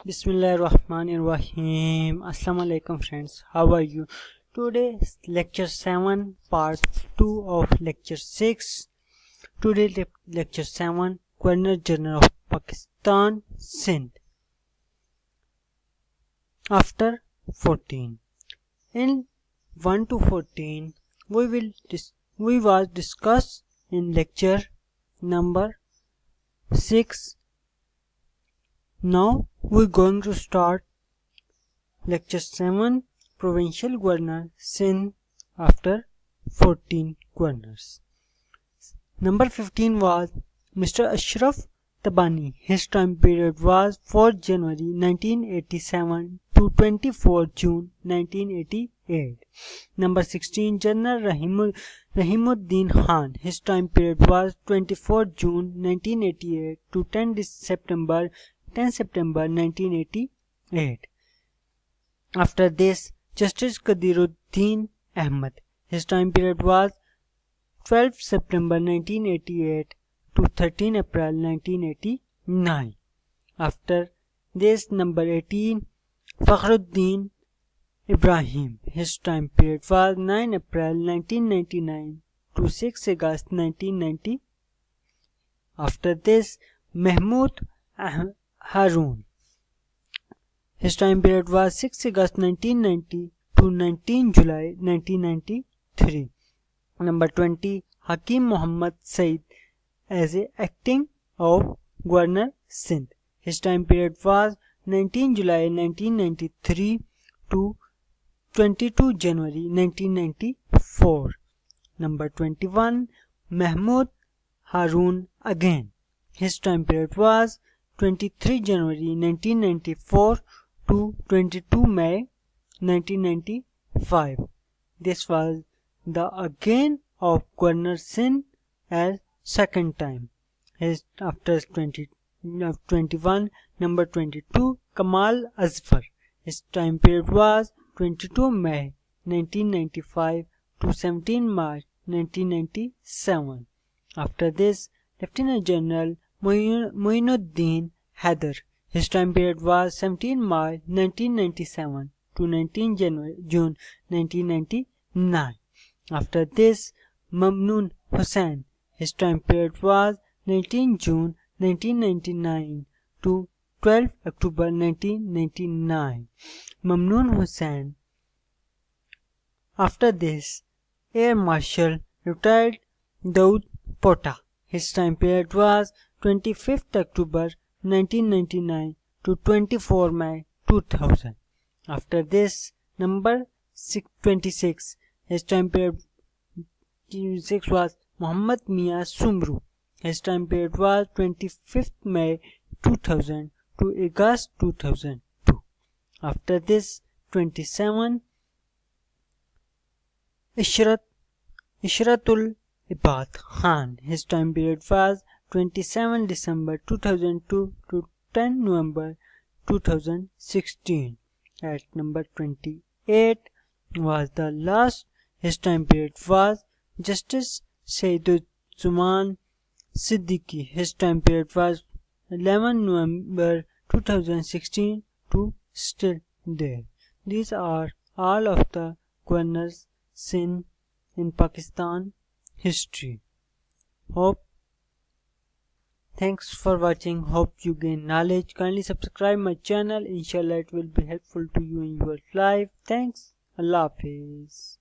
Bismillahirrahmanirrahim. Assalamu alaikum friends. How are you? Today lecture 7 part 2 of lecture 6. Today lecture 7 Governor General of Pakistan Sindh. After 14. In 1 to 14 we was discussed in lecture number 6. Now we're going to start lecture 7 Provincial Governor Sindh after 14 governors. Number 15 was Mr. Ashraf Tabani. His time period was 4 January 1987 to 24 June 1988. Number 16 General Rahimuddin Khan. His time period was 24 June 1988 to 10 September 1988. After this, Justice Qadiruddin Ahmed. His time period was 12 September 1988 to 13 April 1989. After this, number 18, Fakhruddin Ibrahim. His time period was 9 April 1999 to 6 August 1990. After this, Mahmud Harun. His time period was 6 August 1990 to 19 July 1993. Number 20, Hakim Muhammad Said as a acting of Governor Sindh. His time period was 19 July 1993 to 22 January 1994. Number 21, Mahmud Harun again. His time period was 23 January 1994 to 22 May 1995. This was the again of Governor Sindh as second time. After 21, number 22, Kamal Azfar. His time period was 22 May 1995 to 17 March 1997. After this, Lieutenant General Moinuddin Haider. His time period was 17 March 1997 to 19 June 1999. After this, Mamnoon Hussain. His time period was 19 June 1999 to 12 October 1999. Mamnoon Hussain. After this, Air Marshal retired Daud Pota. His time period was 25th October 1999 to 24 May 2000. After this, number 26. His time period 26 was Muhammad Mia Sumru. His time period was 25th May 2000 to August 2002. After this, 27. Ishratul Ibad Khan. His time period was 27 December 2002 to 10 November 2016. At number 28 was the last. His time period was Justice Sayyiduzzaman Siddiqui. His time period was 11 November 2016 to still there. These are all of the governors Sindh in Pakistan history. Thanks for watching. Hope you gain knowledge. Kindly subscribe my channel. Inshallah it will be helpful to you in your life. Thanks. Allah Hafiz.